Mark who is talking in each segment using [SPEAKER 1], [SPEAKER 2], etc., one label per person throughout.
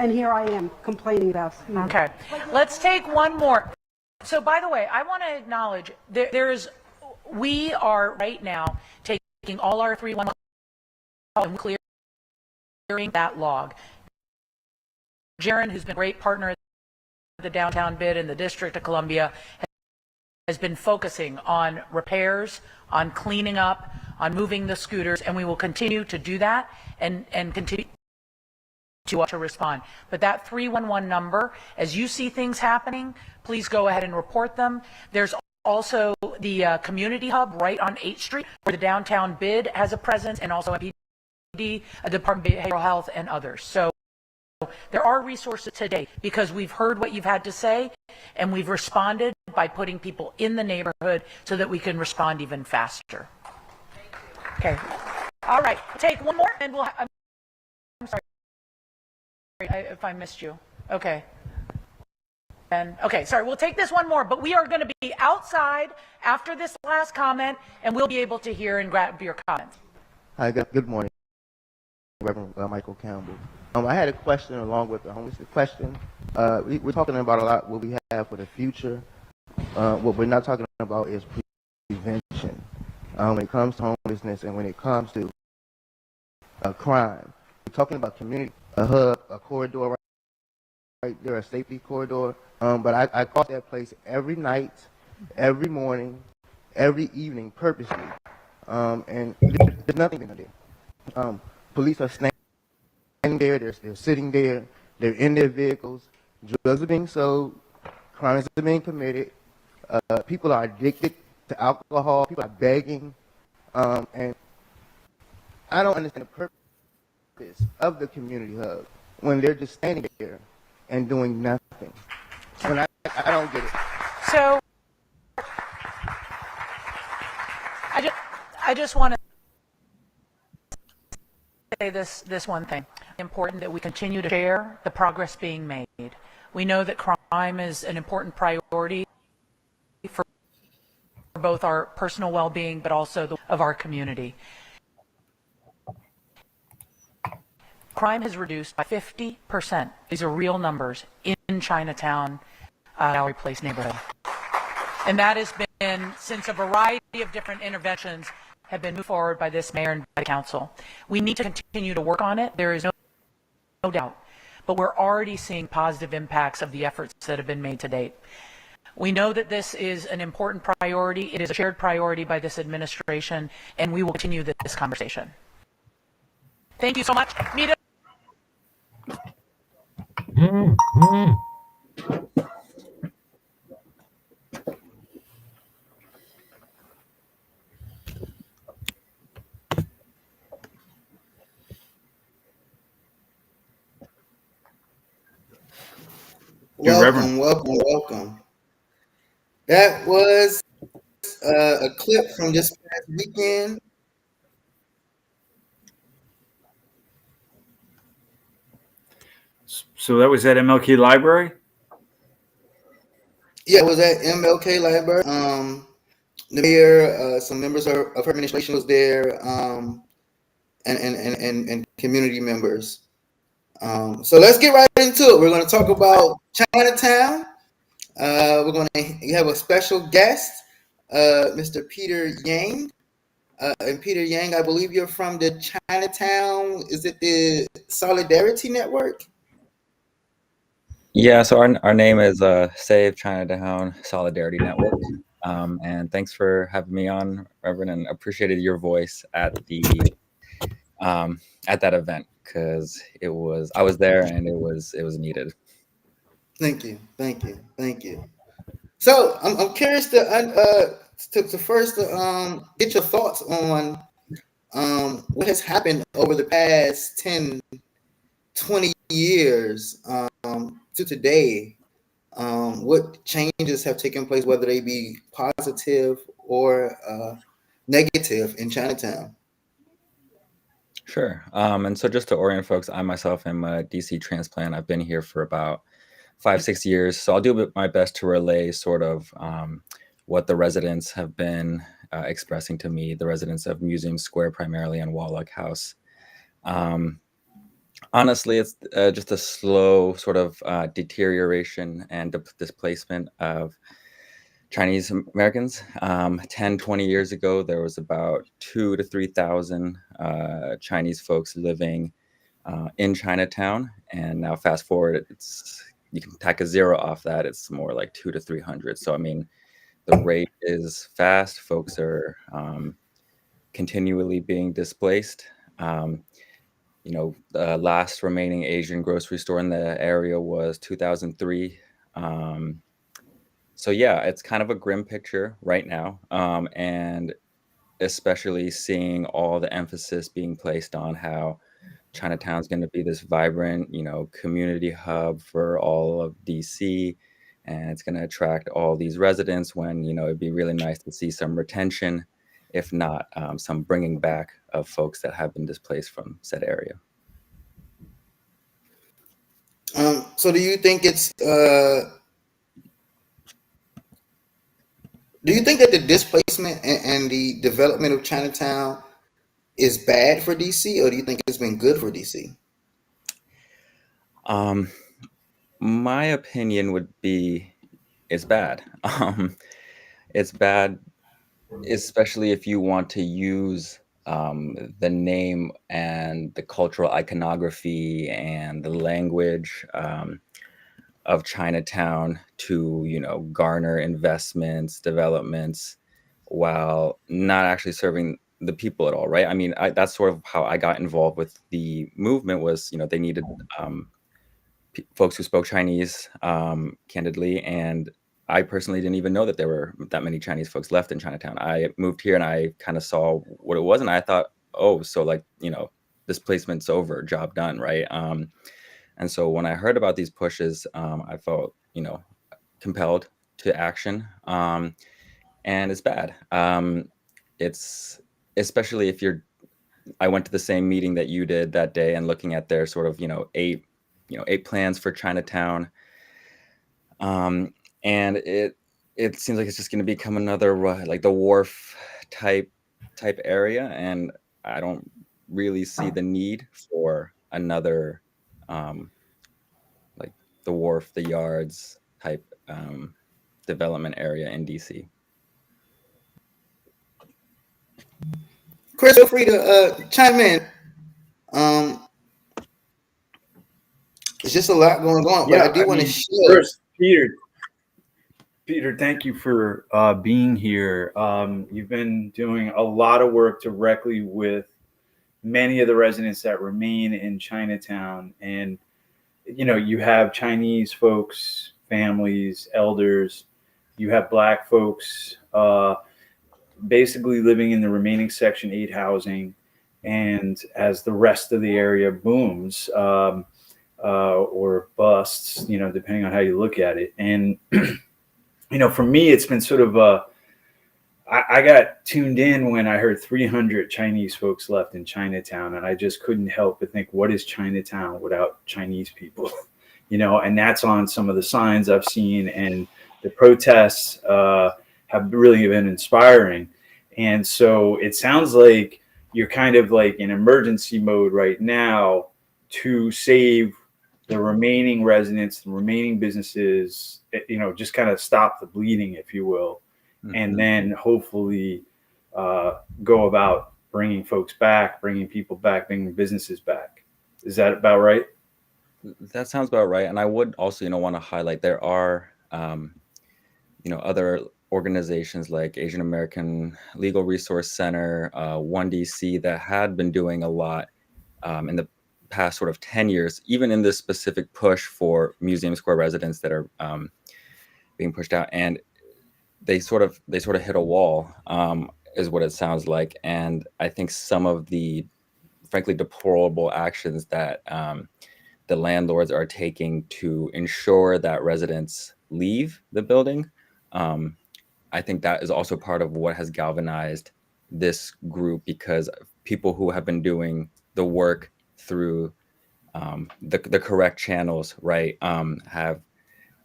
[SPEAKER 1] and here I am complaining about speed.
[SPEAKER 2] Okay, let's take one more. So by the way, I want to acknowledge we are right now taking all our 311 and clearing that log. Jaron, who's been a great partner at the downtown bid in the District of Columbia, has been focusing on repairs, on cleaning up, on moving the scooters, and we will continue to do that and continue to respond. But that 311 number, as you see things happening, please go ahead and report them. There's also the community hub right on 8th Street, where the downtown bid has a presence, and also MPD, Department of Behavioral Health, and others. So there are resources today because we've heard what you've had to say, and we've responded by putting people in the neighborhood so that we can respond even faster. Okay. All right. Take one more, and I'm sorry if I missed you. Okay. And okay, sorry, we'll take this one more, but we are going to be outside after this last comment, and we'll be able to hear and grab your comments.
[SPEAKER 3] Hi, good morning, Reverend Michael Campbell. I had a question along with the homelessness question. We're talking about a lot what we have for the future. What we're not talking about is prevention. When it comes to homelessness and when it comes to crime, we're talking about community, a hub, a corridor right there, a safety corridor. But I cross that place every night, every morning, every evening, purposely. And there's nothing in there. Police are standing there, they're sitting there, they're in their vehicles, drugs are being sold, crimes are being committed, people are addicted to alcohol, people are begging, and I don't understand the purpose of the community hub when they're just standing there and doing nothing. When I don't get it.
[SPEAKER 2] So I just want to say this one thing. Important that we continue to share the progress being made. We know that crime is an important priority for both our personal well-being, but also of our community. Crime has reduced by 50%. These are real numbers in Chinatown, Gallery Place neighborhood. And that has been since a variety of different interventions have been moved forward by this mayor and by the council. We need to continue to work on it. There is no doubt. But we're already seeing positive impacts of the efforts that have been made to date. We know that this is an important priority. It is a shared priority by this administration, and we will continue this conversation. Thank you so much. Mita.
[SPEAKER 4] Welcome. That was a clip from this past weekend.
[SPEAKER 5] So that was at MLK Library?
[SPEAKER 4] Yeah, it was at MLK Library. The mayor, some members of her administration was there, and community members. So let's get right into it. We're going to talk about Chinatown. We're going to have a special guest, Mr. Peter Yang. And Peter Yang, I believe you're from the Chinatown, is it the Solidarity Network?
[SPEAKER 6] Yeah, so our name is Save Chinatown Solidarity Network. And thanks for having me on, Reverend, and appreciated your voice at the at that event, because I was there and it was needed.
[SPEAKER 4] Thank you. So I'm curious to first get your thoughts on what has happened over the past 10, 20 years to today. What changes have taken place, whether they be positive or negative in Chinatown?
[SPEAKER 6] Sure. And so just to orient folks, I myself am a DC transplant. I've been here for about 5-6 years. So I'll do my best to relay sort of what the residents have been expressing to me, the residents of Museum Square primarily and Wallach House. Honestly, it's just a slow sort of deterioration and displacement of Chinese Americans. 10, 20 years ago, there was about 2 to 3,000 Chinese folks living in Chinatown. And now fast forward, you can tack a zero off that. It's more like 2 to 300. So, I mean, the rate is fast. Folks are continually being displaced. The last remaining Asian grocery store in the area was 2003. So yeah, it's kind of a grim picture right now, and especially seeing all the emphasis being placed on how Chinatown's going to be this vibrant, community hub for all of DC, and it's going to attract all these residents. When it'd be really nice to see some retention, if not some bringing back of folks that have been displaced from said area.
[SPEAKER 4] So do you think that the displacement and the development of Chinatown is bad for DC, or do you think it's been good for DC?
[SPEAKER 6] My opinion would be it's bad. It's bad, especially if you want to use the name and the cultural iconography and the language of Chinatown to, garner investments, developments, while not actually serving the people at all, right? I mean, that's sort of how I got involved with the movement. Was they needed folks who spoke Chinese, candidly, and I personally didn't even know that there were that many Chinese folks left in Chinatown. I moved here and I kind of saw what it was, and I thought, oh, so displacement's over, job done, right? And so when I heard about these pushes, I felt, compelled to action, and it's bad. It's especially if I went to the same meeting that you did that day, and looking at their sort of, eight plans for Chinatown. And it seems like it's just going to become another like the wharf type area, and I don't really see the need for another like the wharf, the yards type development area in DC.
[SPEAKER 4] Chris, feel free to chime in. It's just a lot going on, but I do want to share.
[SPEAKER 5] First, Peter, thank you for being here. You've been doing a lot of work directly with many of the residents that remain in Chinatown, and you have Chinese folks, families, elders. You have Black folks basically living in the remaining Section 8 housing, and as the rest of the area booms or busts, depending on how you look at it. And for me, it's been sort of I got tuned in when I heard 300 Chinese folks left in Chinatown, and I just couldn't help but think, what is Chinatown without Chinese people? And that's on some of the signs I've seen, and the protests have really been inspiring. And so it sounds like you're kind of like in emergency mode right now to save the remaining residents, the remaining businesses, just kind of stop the bleeding, if you will. Mm-hmm. And then hopefully go about bringing folks back, bringing people back, bringing businesses back. Is that about right?
[SPEAKER 6] That sounds about right. And I would also, want to highlight there are, other organizations like Asian American Legal Resource Center, One DC, that had been doing a lot in the past sort of 10 years, even in this specific push for Museum Square residents that are being pushed out. And they sort of hit a wall, is what it sounds like. And I think some of the frankly deplorable actions that the landlords are taking to ensure that residents leave the building, I think that is also part of what has galvanized this group, because people who have been doing the work through the correct channels, right, have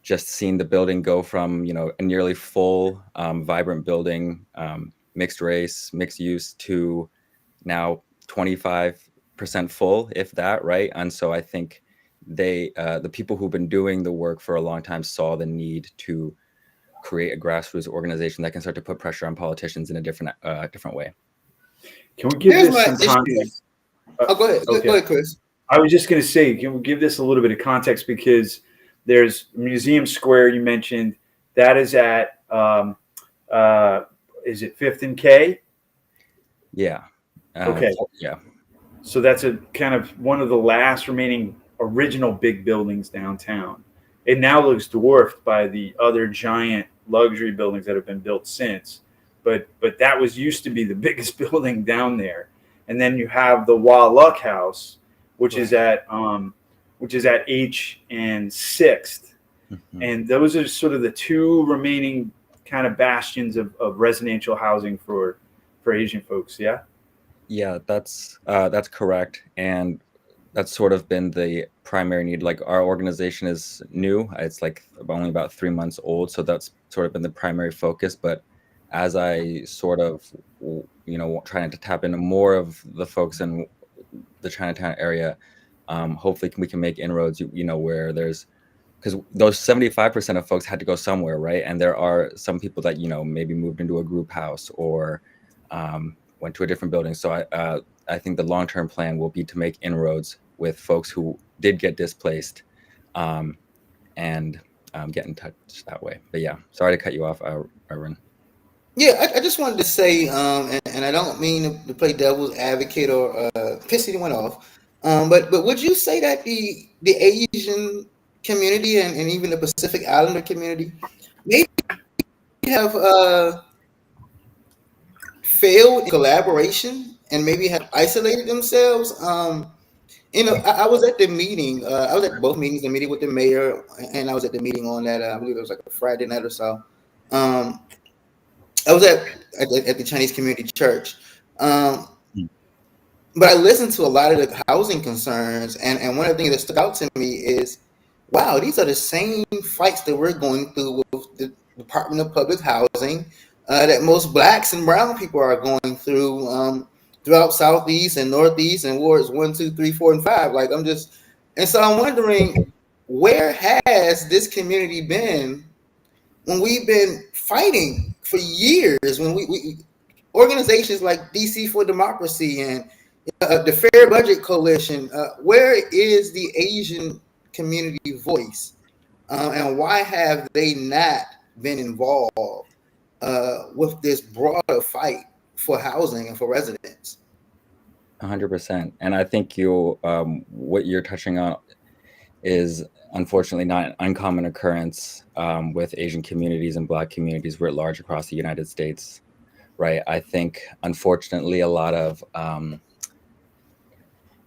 [SPEAKER 6] just seen the building go from, a nearly full, vibrant building, mixed race, mixed use, to now 25 50% full, if that, right? And so I think the people who've been doing the work for a long time saw the need to create a grassroots organization that can start to put pressure on politicians in a different way.
[SPEAKER 5] Can we give
[SPEAKER 4] Here's
[SPEAKER 5] this
[SPEAKER 4] my
[SPEAKER 5] some
[SPEAKER 4] issue.
[SPEAKER 5] context?
[SPEAKER 4] Go ahead.
[SPEAKER 5] Okay.
[SPEAKER 4] Go ahead, Chris.
[SPEAKER 5] I was just going to say, can we give this a little bit of context, because there's Museum Square you mentioned. That is at is it 5th and K?
[SPEAKER 6] Yeah.
[SPEAKER 5] Okay.
[SPEAKER 6] Yeah.
[SPEAKER 5] So that's a kind of one of the last remaining original big buildings downtown. It now looks dwarfed by the other giant luxury buildings that have been built since. But that used to be the biggest building down there. And then you have the Wah Luck House, which is at H and 6th.
[SPEAKER 6] Mm-hmm.
[SPEAKER 5] And those are sort of the two remaining kind of bastions of residential housing for Asian folks. Yeah.
[SPEAKER 6] Yeah, that's correct. And that's sort of been the primary need. Like, our organization is new. It's like only about 3 months old. So that's sort of been the primary focus. But as I sort of, trying to tap into more of the folks in the Chinatown area, hopefully we can make inroads, where there's, because those 75% of folks had to go somewhere, right? And there are some people that, maybe moved into a group house or went to a different building. So I think the long-term plan will be to make inroads with folks who did get displaced, and get in touch that way. But yeah, sorry to cut you off, Irwin.
[SPEAKER 4] Yeah, I just wanted to say, and I don't mean to play devil's advocate or piss anyone off, but would you say that the Asian community and even the Pacific Islander community maybe have failed in collaboration and maybe have isolated themselves? I was at the meeting. I was at both meetings, the meeting with the mayor, and I was at the meeting on that. I believe it was like a Friday night or so. I was at the Chinese Community Church. But I listened to a lot of the housing concerns, and one of the things that stuck out to me is, wow, these are the same fights that we're going through with the Department of Public Housing that most Blacks and brown people are going through throughout Southeast and Northeast and wards 1, 2, 3, 4, and 5. So I'm wondering, where has this community been when we've been fighting for years? When we organizations like DC for Democracy and the Fair Budget Coalition, where is the Asian community voice, and why have they not been involved with this broader fight for housing and for residents?
[SPEAKER 6] 100%. And I think what you're touching on is unfortunately not an uncommon occurrence with Asian communities and Black communities writ large across the United States, right? I think, unfortunately, a lot of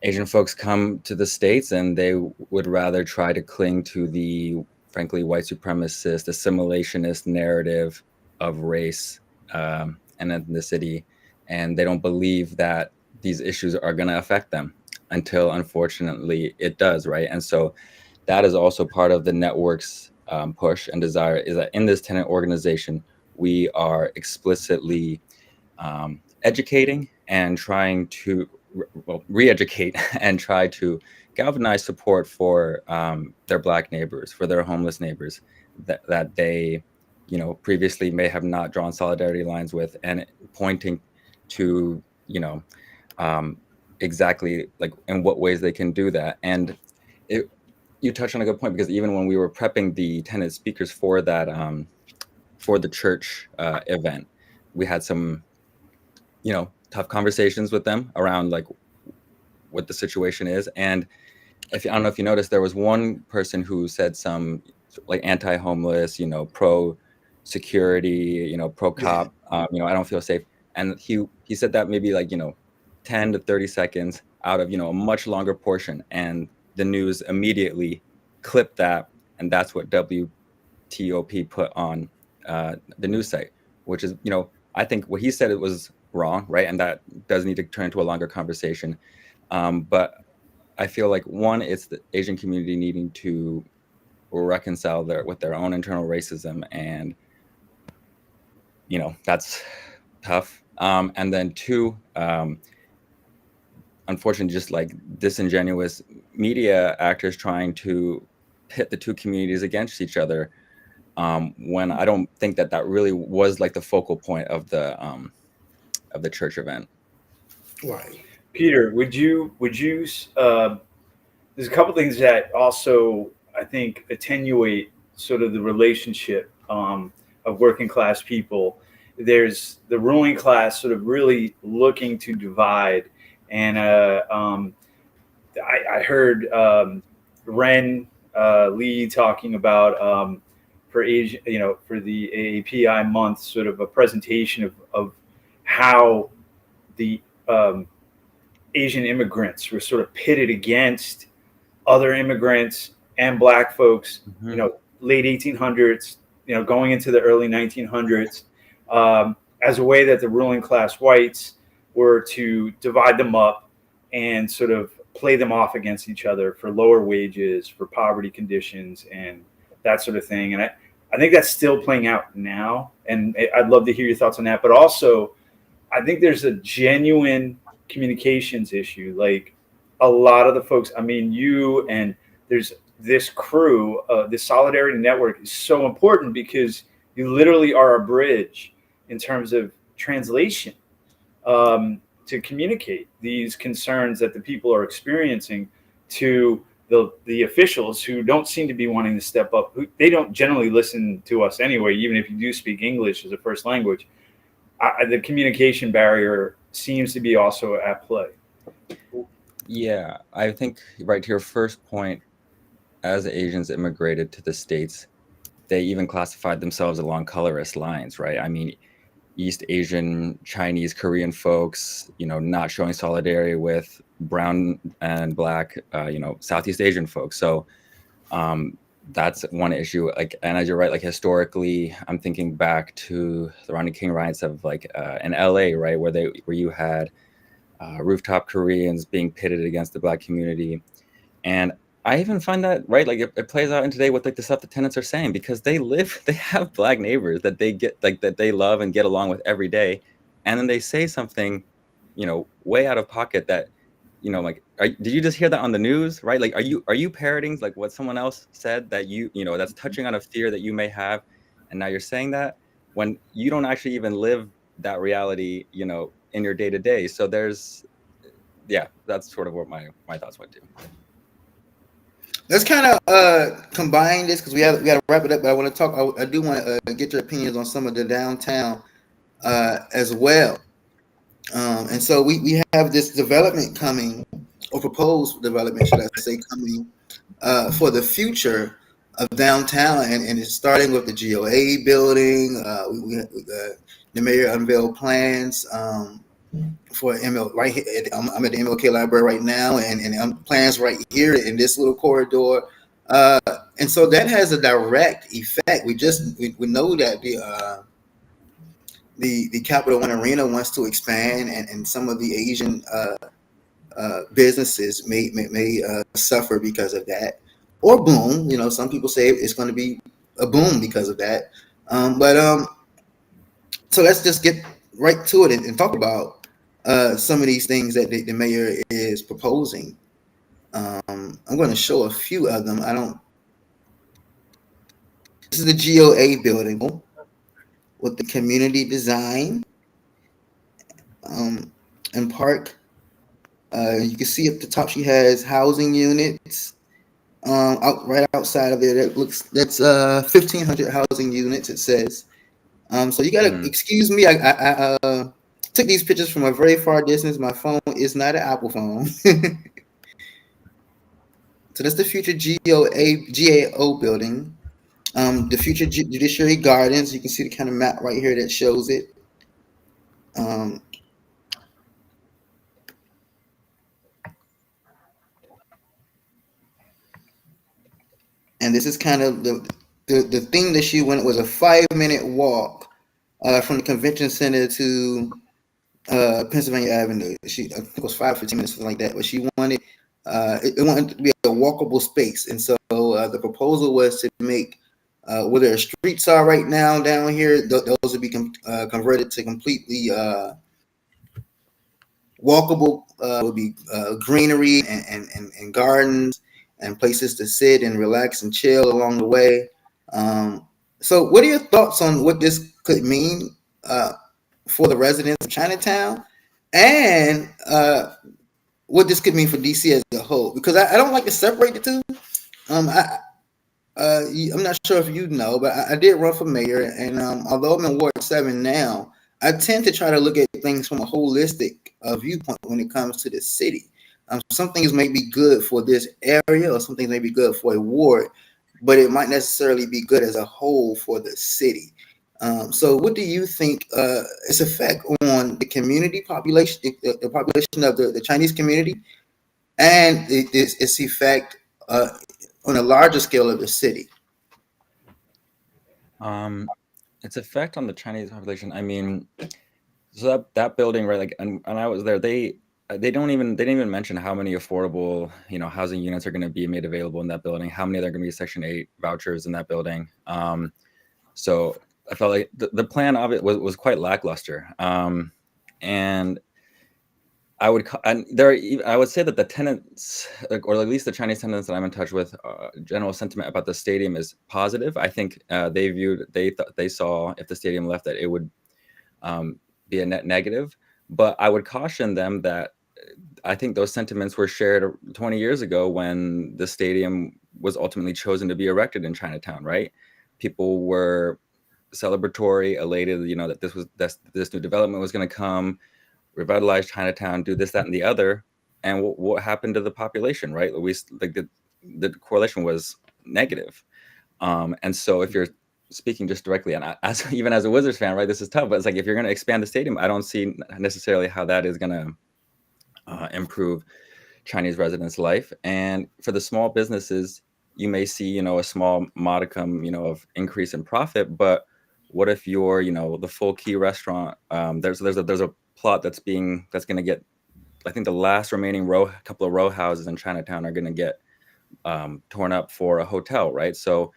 [SPEAKER 6] Asian folks come to the States and they would rather try to cling to the, frankly, white supremacist, assimilationist narrative of race and ethnicity. And they don't believe that these issues are going to affect them until, unfortunately, it does, right? And so that is also part of the network's push and desire, is that in this tenant organization, we are explicitly educating and trying to re-educate and try to galvanize support for their Black neighbors, for their homeless neighbors that they, previously may have not drawn solidarity lines with, and pointing to, exactly like in what ways they can do that. And you touched on a good point, because even when we were prepping the tenant speakers for that, for the church event, we had some, tough conversations with them around like what the situation is. And I don't know if you noticed, there was one person who said some like anti-homeless, pro security, pro cop, I don't feel safe. And he said that maybe like, 10 to 30 seconds out of, a much longer portion. And the news immediately clipped that. And that's what WTOP put on the news site, which is, I think what he said, it was wrong, right? And that does need to turn into a longer conversation. But I feel like, one, it's the Asian community needing to reconcile with their own internal racism, and that's tough. And then two, unfortunately just like disingenuous media actors trying to pit the two communities against each other, when I don't think that that really was like the focal point of the church event.
[SPEAKER 4] Right.
[SPEAKER 5] Peter, would you there's a couple things that also I think attenuate sort of the relationship of working class people. There's the ruling class sort of really looking to divide, and I heard Ren Lee talking about for Asia, for the AAPI month, sort of a presentation of how the Asian immigrants were sort of pitted against other immigrants and black folks, late 1800s, going into the early 1900s, as a way that the ruling class whites were to divide them up and sort of play them off against each other for lower wages, for poverty conditions, and that sort of thing. And I think that's still playing out now. And I'd love to hear your thoughts on that. But also, I think there's a genuine communications issue. Like a lot of the folks, I mean, you and there's this crew, this Solidarity Network is so important because you literally are a bridge in terms of translation to communicate these concerns that the people are experiencing to the officials who don't seem to be wanting to step up. They don't generally listen to us anyway, even if you do speak English as a first language. The communication barrier seems to be also at play.
[SPEAKER 6] Yeah, I think right to your first point, as Asians immigrated to the States, they even classified themselves along colorist lines, right? I mean, East Asian, Chinese, Korean folks, not showing solidarity with brown and black, Southeast Asian folks. So that's one issue. Like, and as you're right, like historically, I'm thinking back to the Rodney King riots of like in LA, right, where you had rooftop Koreans being pitted against the black community. And I even find that, right, like it plays out in today with like the stuff the tenants are saying, because they have black neighbors that they get, like that they love and get along with every day. And then they say something, way out of pocket that, like, did you just hear that on the news, right? Like, are you parroting like what someone else said that that's touching on a fear that you may have, and now you're saying that when you don't actually even live that reality, in your day to day. So that's sort of what my thoughts went to.
[SPEAKER 4] Let's kind of combine this because we got to wrap it up. But I want to talk. I do want to get your opinions on some of the downtown as well. And so we have this development coming, or proposed development, should I say, coming for the future of downtown, and it's starting with the GOA building. The mayor unveiled plans for ML right here. I'm at the MLK library right now, and plans right here in this little corridor. And so that has a direct effect. We know that the Capital One Arena wants to expand, and some of the Asian businesses may suffer because of that, or boom. Some people say it's going to be a boom because of that. So let's just get right to it and talk about some of these things that the mayor is proposing. I'm going to show a few of them. This is the GOA building with the community design and park. You can see at the top she has housing units right outside of it. That's 1,500 housing units, it says. So you gotta excuse me. I took these pictures from a very far distance. My phone is not an Apple phone. So that's the future GAO building. The future Judiciary Gardens. You can see the kind of map right here that shows it. And this is kind of the thing that she went was a 5-minute walk from the convention center to Pennsylvania Avenue. I think it was 5-15 minutes, something like that. But she wanted it wanted to be a walkable space, and so the proposal was to make where their streets are right now down here, those would be converted to completely walkable, would be greenery and gardens and places to sit and relax and chill along the way. So, what are your thoughts on what this could mean for the residents of Chinatown, and what this could mean for DC as a whole? Because I don't like to separate the two. I'm not sure if you know, but I did run for mayor, and although I'm in Ward 7 now, I tend to try to look at things from a holistic viewpoint when it comes to the city. Some things may be good for this area, or some things may be good for a ward, but it might necessarily be good as a whole for the city. So, what do you think its effect on the community population, the population of the Chinese community, and its effect on a larger scale of the city?
[SPEAKER 6] Its effect on the Chinese population. I mean, so that building, right? Like, and I was there. They didn't even mention how many affordable, housing units are going to be made available in that building. How many are going to be Section 8 vouchers in that building? So I felt like the plan of it was quite lackluster. And I would say that the tenants, or at least the Chinese tenants that I'm in touch with, general sentiment about the stadium is positive. I think they saw, if the stadium left, that it would be a net negative. But I would caution them that I think those sentiments were shared 20 years ago when the stadium was ultimately chosen to be erected in Chinatown, right? People were celebratory, elated, that this new development was going to come, revitalize Chinatown, do this, that, and the other. And what happened to the population, right? The correlation was negative. And so if you're speaking just directly, and even as a Wizards fan, right, this is tough, but it's like, if you're going to expand the stadium, I don't see necessarily how that is going to improve Chinese residents' life. And for the small businesses, you may see, a small modicum, of increase in profit. But what if you're, the Full Key restaurant? There's a plot that's going to get, I think the last remaining couple of row houses in Chinatown are going to get torn up for a hotel, right? So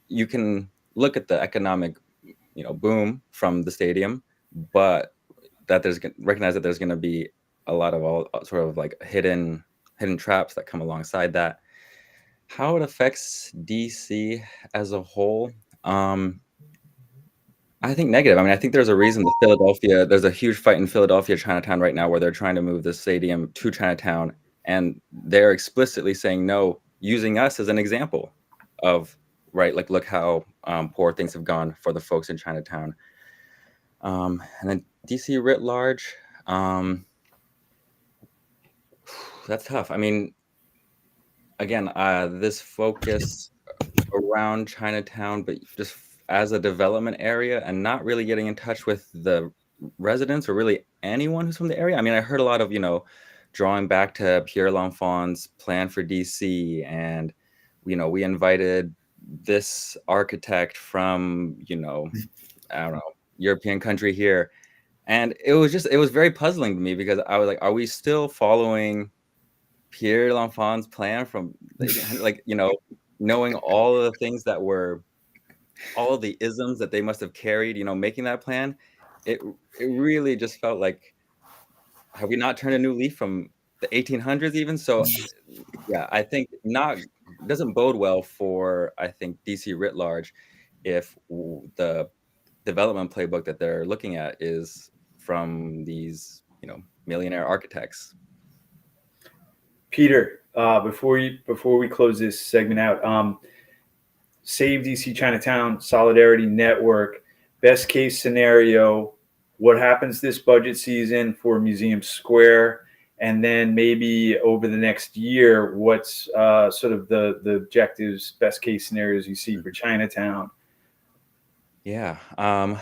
[SPEAKER 6] you can look at the economic, boom from the stadium, but recognize that there's going to be a lot of all sort of like hidden traps that come alongside that. How it affects DC as a whole, I think negative. I mean, I think there's a reason there's a huge fight in Philadelphia, Chinatown right now, where they're trying to move the stadium to Chinatown, and they're explicitly saying no, using us as an example of, right, like, look how poor things have gone for the folks in Chinatown. And then DC writ large, that's tough. I mean, again, this focus around Chinatown, but just as a development area, and not really getting in touch with the residents or really anyone who's from the area. I mean, I heard a lot of, drawing back to Pierre L'Enfant's plan for DC, and, we invited this architect from, I don't know, European country here. And it was very puzzling to me, because I was like, are we still following Pierre L'Enfant's plan from, like, knowing all of the things that were, all of the isms that they must have carried, making that plan? It really just felt like, have we not turned a new leaf from the 1800s even? So yeah, I think doesn't bode well for, I think, DC writ large, if the development playbook that they're looking at is from these, millionaire architects.
[SPEAKER 5] Peter, before we close this segment out, Save DC Chinatown Solidarity Network, best case scenario, what happens this budget season for Museum Square, and then maybe over the next year, what's sort of the objectives, best case scenarios you see for Chinatown?
[SPEAKER 6] Yeah. Well,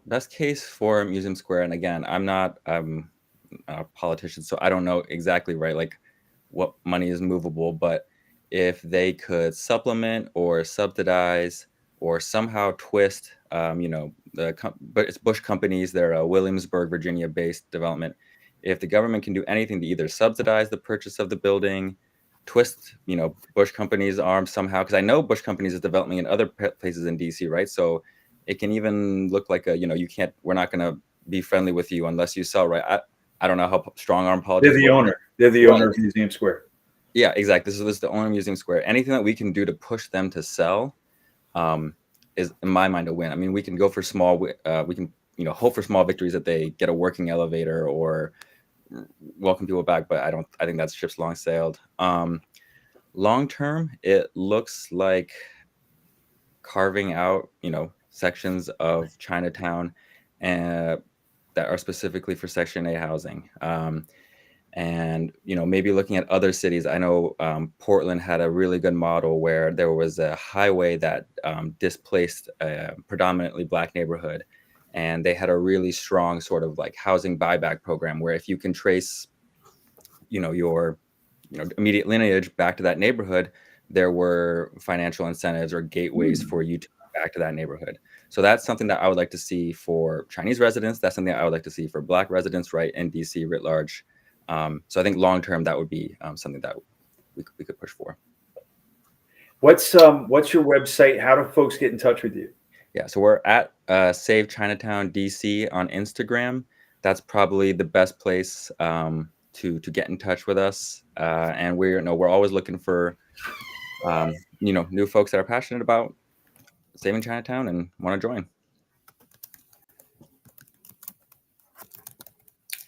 [SPEAKER 6] best case for Museum Square, and again, I'm not a politician, so I don't know exactly, right, like, what money is movable, but if they could supplement or subsidize or somehow twist, but it's Bush Companies, they're a Williamsburg, Virginia-based development. If the government can do anything to either subsidize the purchase of the building, twist, Bush Companies' arm somehow, because I know Bush Companies is developing in other places in DC, right? So it can even look like we're not going to be friendly with you unless you sell, right? I don't know how strong arm
[SPEAKER 5] They're
[SPEAKER 6] politics.
[SPEAKER 5] the owner. They're the owner of Museum Square.
[SPEAKER 6] Yeah, exactly. This is the owner of Museum Square. Anything that we can do to push them to sell is, in my mind, a win. I mean, we can go for small. We can, hope for small victories that they get a working elevator or welcome people back. But I think that ship's long sailed. Long term, it looks like carving out, sections of Chinatown that are specifically for Section A housing. And maybe looking at other cities. I know Portland had a really good model where there was a highway that displaced a predominantly Black neighborhood, and they had a really strong sort of like housing buyback program where if you can trace your immediate lineage back to that neighborhood, there were financial incentives or gateways for you to go back to that neighborhood. So that's something that I would like to see for Chinese residents. That's something I would like to see for Black residents, right, in DC writ large. So I think long term that would be something that we could push for.
[SPEAKER 5] What's your website? How do folks get in touch with you?
[SPEAKER 6] Yeah, so we're at Save Chinatown DC on Instagram. That's probably the best place to get in touch with us. And we're always looking for new folks that are passionate about saving Chinatown and want to join.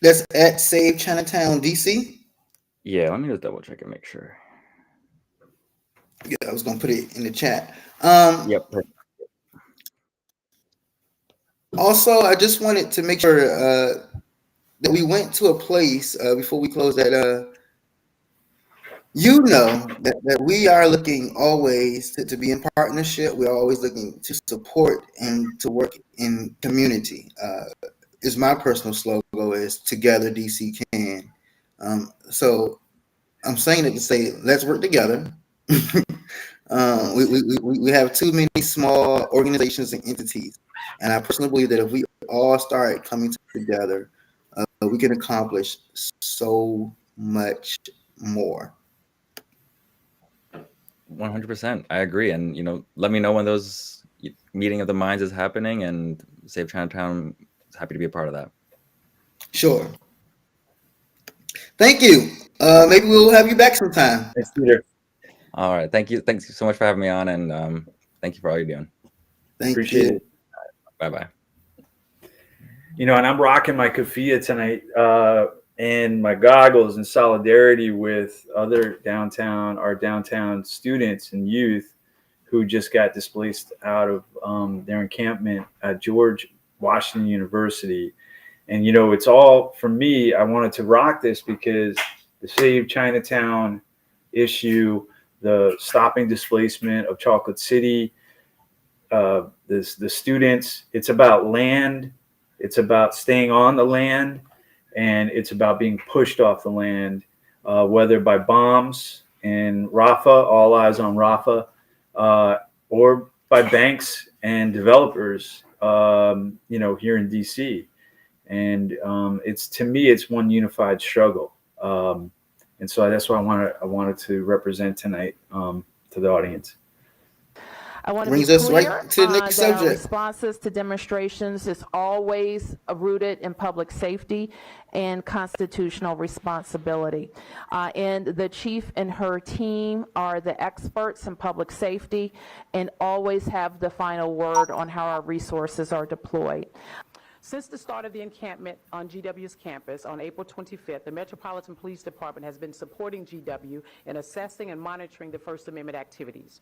[SPEAKER 4] That's at Save Chinatown DC.
[SPEAKER 6] Yeah, let me just double check and make sure.
[SPEAKER 4] Yeah, I was gonna put it in the chat.
[SPEAKER 6] Yep. Perfect.
[SPEAKER 4] Also, I just wanted to make sure that we went to a place before we close that. That we are looking always to be in partnership. We're always looking to support and to work in community. Is my personal slogan is together DC can. So I'm saying it to say let's work together. We have too many small organizations and entities, and I personally believe that if we all start coming together, we can accomplish so much more.
[SPEAKER 6] 100%. I agree. And, let me know when those meeting of the minds is happening, and Save Chinatown is happy to be a part of that.
[SPEAKER 4] Sure. Thank you. Maybe we'll have you back sometime.
[SPEAKER 5] Thanks, Peter.
[SPEAKER 6] All right. Thank you. Thanks so much for having me on. And thank you for all you're doing.
[SPEAKER 5] Appreciate it.
[SPEAKER 6] Bye-bye.
[SPEAKER 5] And I'm rocking my keffiyeh tonight and my goggles in solidarity with our downtown students and youth who just got displaced out of their encampment at George Washington University. And, it's all, for me, I wanted to rock this because the Save Chinatown issue, the stopping displacement of Chocolate City, the students, it's about land. It's about staying on the land, and it's about being pushed off the land, whether by bombs in Rafah, all eyes on Rafah, or by banks and developers, here in DC. And to me, it's one unified struggle. And so that's what I wanted to represent tonight to the audience.
[SPEAKER 7] I want to
[SPEAKER 4] Brings
[SPEAKER 7] be
[SPEAKER 4] us
[SPEAKER 7] clear
[SPEAKER 4] right to the next
[SPEAKER 7] that our
[SPEAKER 4] subject.
[SPEAKER 7] responses to demonstrations is always rooted in public safety and constitutional responsibility. And the chief and her team are the experts in public safety and always have the final word on how our resources are deployed.
[SPEAKER 1] Since the start of the encampment on GW's campus on April 25th, the Metropolitan Police Department has been supporting GW in assessing and monitoring the First Amendment activities.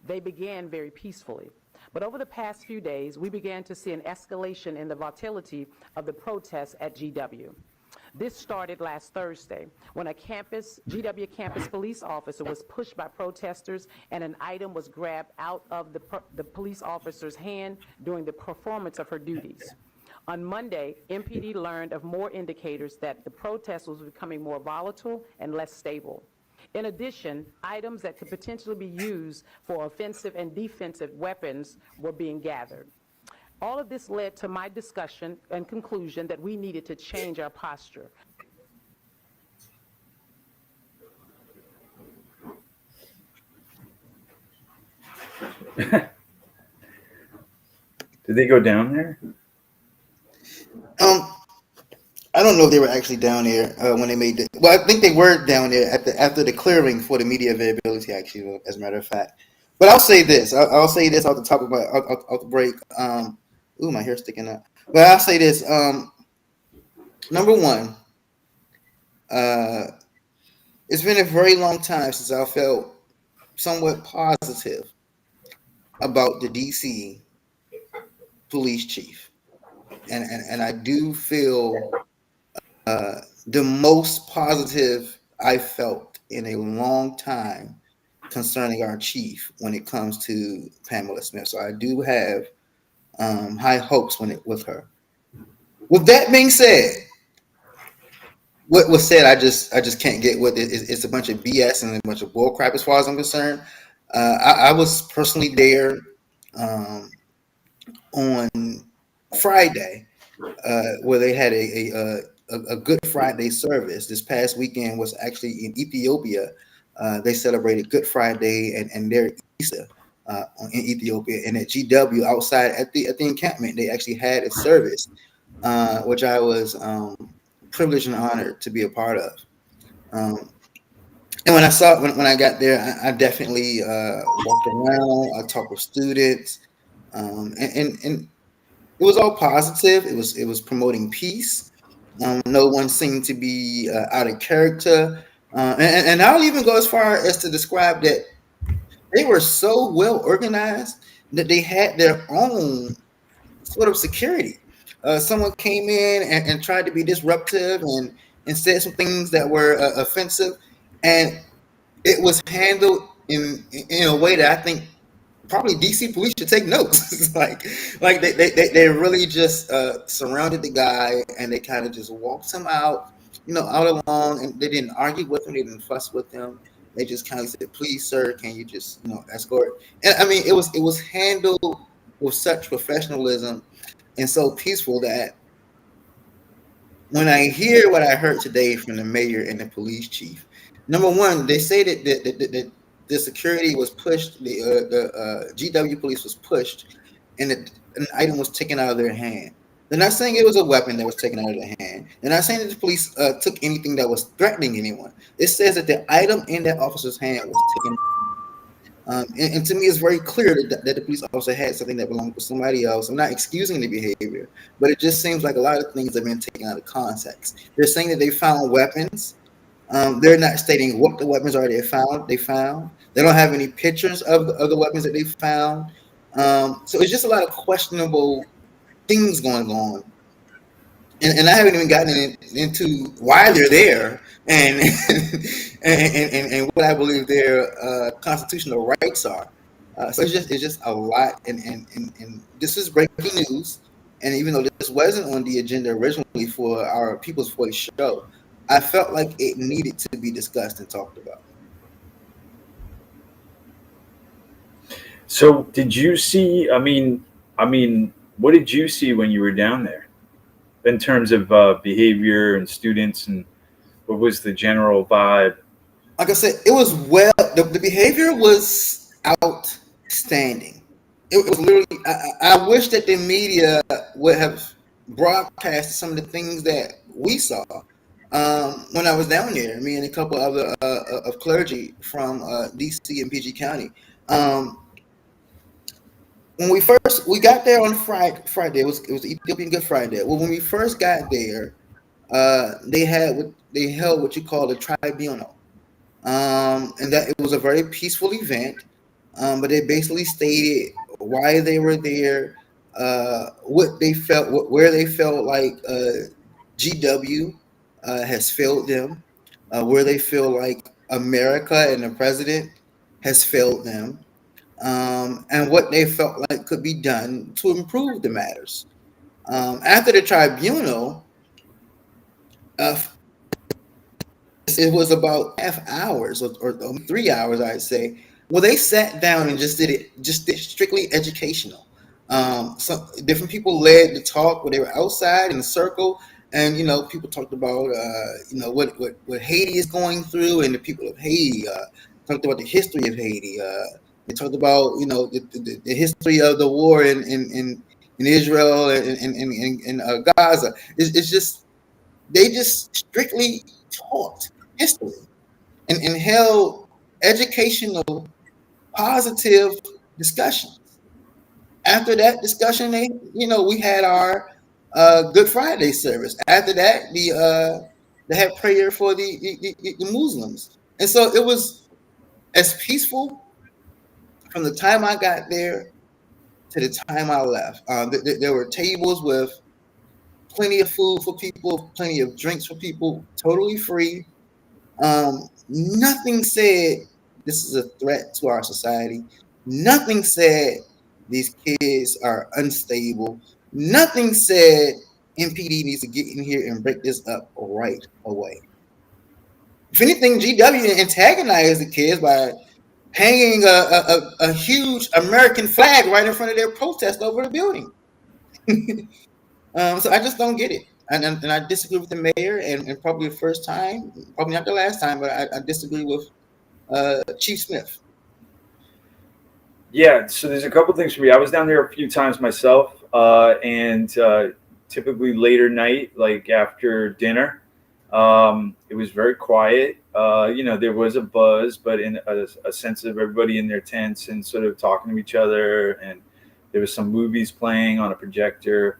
[SPEAKER 1] They began very peacefully. But over the past few days, we began to see an escalation in the volatility of the protests at GW. This started last Thursday when a GW campus police officer was pushed by protesters and an item was grabbed out of the police officer's hand during the performance of her duties. On Monday, MPD learned of more indicators that the protest was becoming more volatile and less stable. In addition, items that could potentially be used for offensive and defensive weapons were being gathered. All of this led to my discussion and conclusion that we needed to change our posture.
[SPEAKER 5] Did they go down there?
[SPEAKER 4] I don't know if they were actually down there when they made the. Well, I think they were down there after the clearing for the media availability. Actually, as a matter of fact, but I'll say this. I'll say this off the top of my off the break. Ooh, my hair's sticking up. But I'll say this. Number one, it's been a very long time since I felt somewhat positive about the DC police chief, and I do feel the most positive I felt in a long time concerning our chief when it comes to Pamela Smith. So I do have high hopes with her. With that being said, what was said, I just can't get with it. It's a bunch of BS and a bunch of bullcrap as far as I'm concerned. I was personally there on Friday where they had a Good Friday service. This past weekend was actually in Ethiopia. They celebrated Good Friday and their Easter in Ethiopia. And at GW outside at the encampment, they actually had a service, which I was privileged and honored to be a part of. And when I got there, I definitely walked around. I talked with students, and it was all positive. It was promoting peace. No one seemed to be out of character, and I'll even go as far as to describe that they were so well organized that they had their own sort of security. Someone came in and tried to be disruptive and said some things that were offensive, and it was handled in a way that I think probably DC police should take notes. like they really just surrounded the guy and they kind of just walked him out, out along, and they didn't argue with him, they didn't fuss with him. They just kind of said, "Please, sir, can you just escort?" And I mean, it was handled with such professionalism and so peaceful that when I hear what I heard today from the mayor and the police chief, number one, they say that the security was pushed, the GW police was pushed, and an item was taken out of their hand. They're not saying it was a weapon that was taken out of their hand. They're not saying that the police took anything that was threatening anyone. It says that the item in that officer's hand was taken. And to me, it's very clear that the police officer had something that belonged to somebody else. I'm not excusing the behavior, but it just seems like a lot of things have been taken out of context. They're saying that they found weapons. They're not stating what the weapons are they found. They don't have any pictures of the weapons that they found. So it's just a lot of questionable things going on. And I haven't even gotten into why they're there and and what I believe their constitutional rights are. So it's just a lot. And this is breaking news. And even though this wasn't on the agenda originally for our People's Voice show, I felt like it needed to be discussed and talked about.
[SPEAKER 5] So did you see, I mean, what did you see when you were down there in terms of behavior and students, and what was the general vibe?
[SPEAKER 4] Like I said, it was the behavior was outstanding. It was literally, I wish that the media would have broadcast some of the things that we saw when I was down there, me and a couple other of clergy from DC and PG County. When we got there on Friday, it was Ethiopian Good Friday. Well, when we first got there, they held what you call a tribunal, and that it was a very peaceful event. But they basically stated why they were there, what they felt, where they felt like GW has failed them, where they feel like America and the president has failed them. And what they felt like could be done to improve the matters. After the tribunal, it was about half hours or 3 hours, I'd say. Well, they sat down and just did strictly educational. Some different people led the talk where they were outside in a circle, and people talked about what Haiti is going through and the people of Haiti. Talked about the history of Haiti. They talked about the history of the war in Israel and Gaza. It's just they just strictly taught history and held educational, positive discussions. After that discussion, we had our Good Friday service. After that, they had prayer for the Muslims, and so it was as peaceful from the time I got there to the time I left. There were tables with plenty of food for people, plenty of drinks for people, totally free. Nothing said this is a threat to our society. Nothing said these kids are unstable. Nothing said MPD needs to get in here and break this up right away. If anything, GW antagonized the kids by hanging a huge American flag right in front of their protest over the building. So I just don't get it. And I disagree with the mayor, and probably the first time, probably not the last time, but I disagree with Chief Smith.
[SPEAKER 5] Yeah, so there's a couple things for me. I was down there a few times myself, and typically later night, like after dinner, it was very quiet. There was a buzz, but in a sense of everybody in their tents and sort of talking to each other, and there was some movies playing on a projector.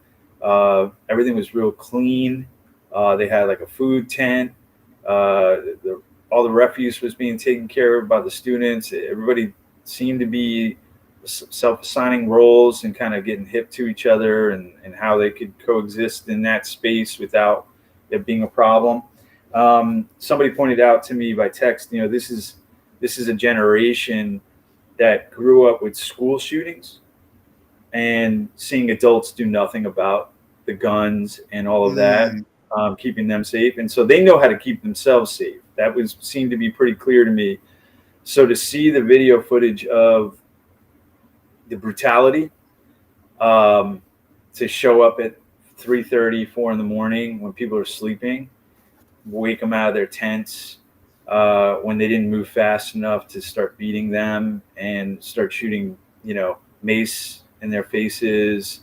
[SPEAKER 5] Everything was real clean. They had like a food tent. All the refuse was being taken care of by the students. Everybody seemed to be self-assigning roles and kind of getting hip to each other and how they could coexist in that space without it being a problem. Somebody pointed out to me by text, this is a generation that grew up with school shootings and seeing adults do nothing about the guns and all of that, keeping them safe. And so they know how to keep themselves safe. That seemed to be pretty clear to me. So to see the video footage of the brutality, to show up at 3:30, 4 in the morning when people are sleeping, wake them out of their tents, when they didn't move fast enough to start beating them and start shooting, mace in their faces.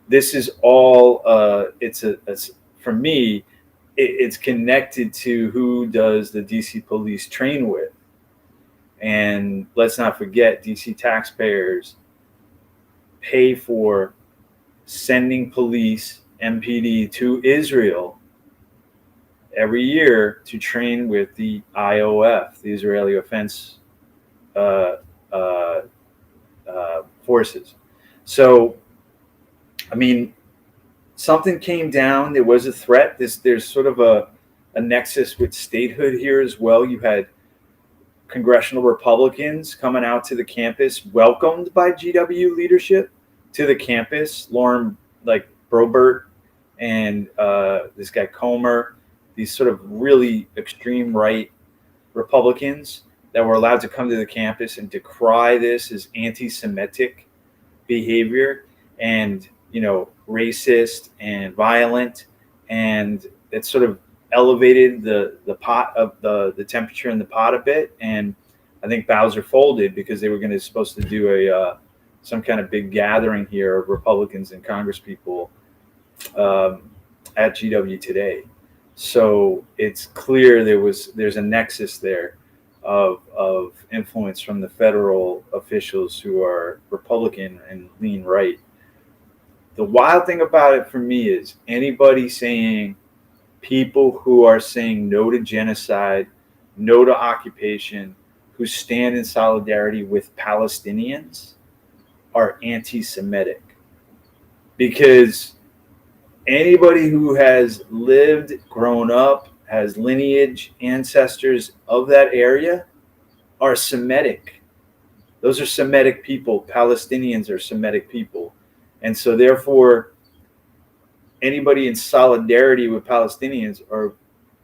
[SPEAKER 5] This is all, for me, it's connected to who does the DC police train with. And let's not forget, DC taxpayers pay for sending police, MPD, to Israel every year to train with the IOF, the Israeli Offense Forces. So, something came down. There was a threat. There's sort of a nexus with statehood here as well. You had congressional Republicans coming out to the campus, welcomed by GW leadership to the campus. Lauren, Brobert, and this guy Comer, these sort of really extreme right Republicans that were allowed to come to the campus and decry this as anti-Semitic behavior and, racist and violent. And it sort of elevated the pot of the temperature in the pot a bit. And I think Bowser folded because they were supposed to do some kind of big gathering here of Republicans and Congresspeople at GW today. So it's clear there's a nexus there of influence from the federal officials who are Republican and lean right. The wild thing about it for me is anybody saying, people who are saying no to genocide, no to occupation, who stand in solidarity with Palestinians are anti-Semitic. Because anybody who has lived, grown up, has lineage, ancestors of that area are Semitic. Those are Semitic people. Palestinians are Semitic people. And so therefore, anybody in solidarity with Palestinians are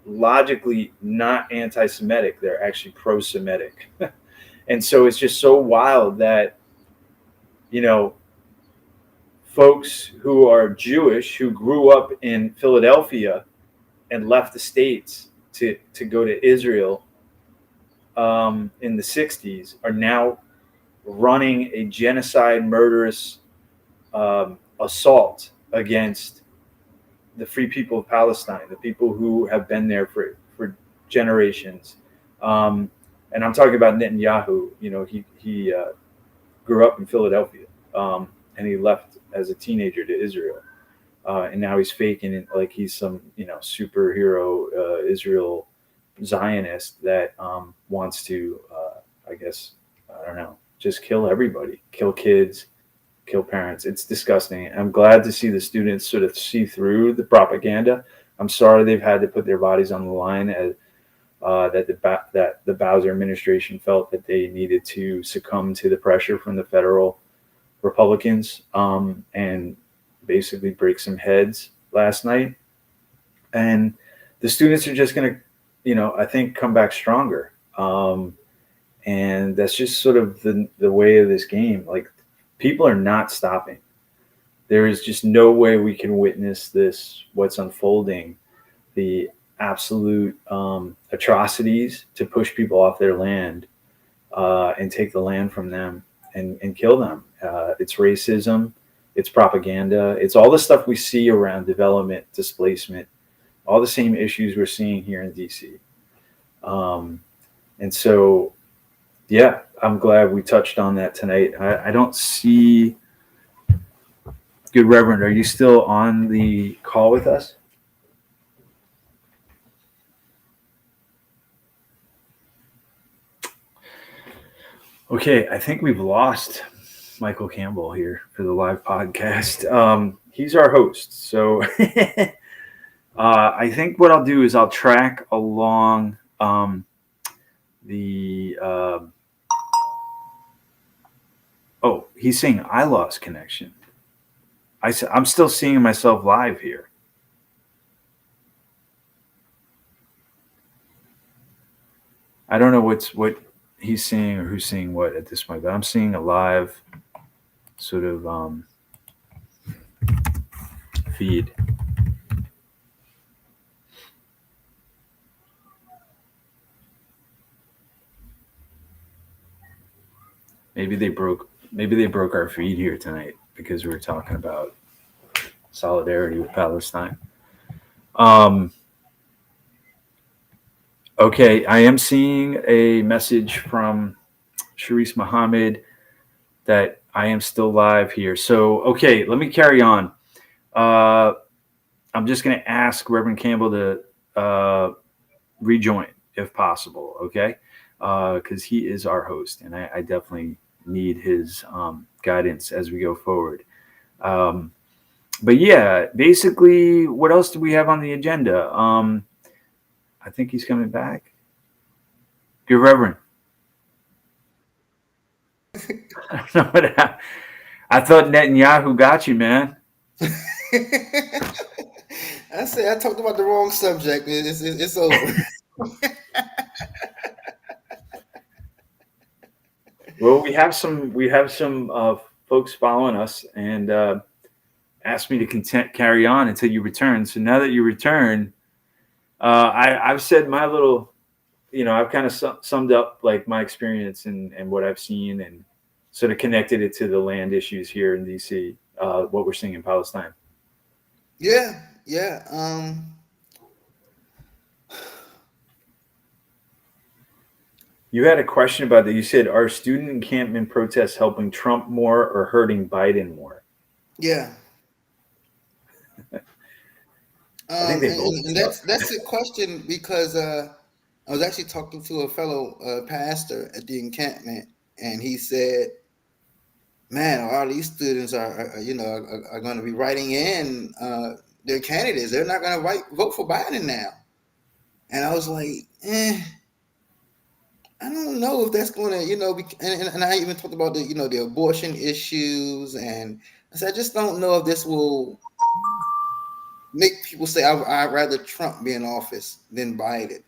[SPEAKER 5] logically not anti-Semitic. They're actually pro-Semitic. And so it's just so wild that, folks who are Jewish, who grew up in Philadelphia and left the States to go to Israel in the 60s are now running a genocide, murderous assault against the free people of Palestine, the people who have been there for generations. And I'm talking about Netanyahu. You know, he grew up in Philadelphia, and he left as a teenager to Israel, and now he's faking it like he's some superhero Israel Zionist that wants to, I guess, I don't know, just kill everybody, kill kids, kill parents. It's disgusting. I'm glad to see the students sort of see through the propaganda. I'm sorry they've had to put their bodies on the line as that the Bowser administration felt that they needed to succumb to the pressure from the federal Republicans and basically break some heads last night. And the students are just going to, I think, come back stronger. And that's just sort of the way of this game. Like, people are not stopping. There is just no way we can witness this, what's unfolding, the absolute atrocities to push people off their land and take the land from them and kill them. It's racism, it's propaganda, it's all the stuff we see around development, displacement, all the same issues we're seeing here in DC. And so, yeah, I'm glad we touched on that tonight. I don't see... Good Reverend, are you still on the call with us? Okay, I think we've lost Michael Campbell here for the live podcast. He's our host. So I think what I'll do is I'll track along he's saying I lost connection. I'm still seeing myself live here. I don't know what he's seeing or who's seeing what at this point, but I'm seeing a live sort of feed. Maybe they broke our feed here tonight because we were talking about solidarity with Palestine. Okay, I am seeing a message from Sharice Muhammad that I am still live here. So, okay, let me carry on. I'm just going to ask Reverend Campbell to rejoin if possible, okay? Because he is our host, and I definitely need his guidance as we go forward. But yeah, basically, what else do we have on the agenda? I think he's coming back. Good Reverend. I don't know what happened. I thought Netanyahu got you, man.
[SPEAKER 4] I said I talked about the wrong subject. It's over.
[SPEAKER 5] Well, we have some folks following us and asked me to carry on until you return. So now that you return, I've said my little, I've kind of summed up like my experience and what I've seen and sort of connected it to the land issues here in DC, what we're seeing in Palestine.
[SPEAKER 4] Yeah.
[SPEAKER 5] You had a question about that. You said, are student encampment protests helping Trump more or hurting Biden more?
[SPEAKER 4] Yeah.
[SPEAKER 5] I think they both.
[SPEAKER 4] And that's a question because I was actually talking to a fellow pastor at the encampment, and he said, "Man, a lot of these students are going to be writing in their candidates. They're not going to vote for Biden now." And I was like, I don't know if that's going to, and I even talked about the abortion issues, and I said I just don't know if this will make people say I'd rather Trump be in office than Biden.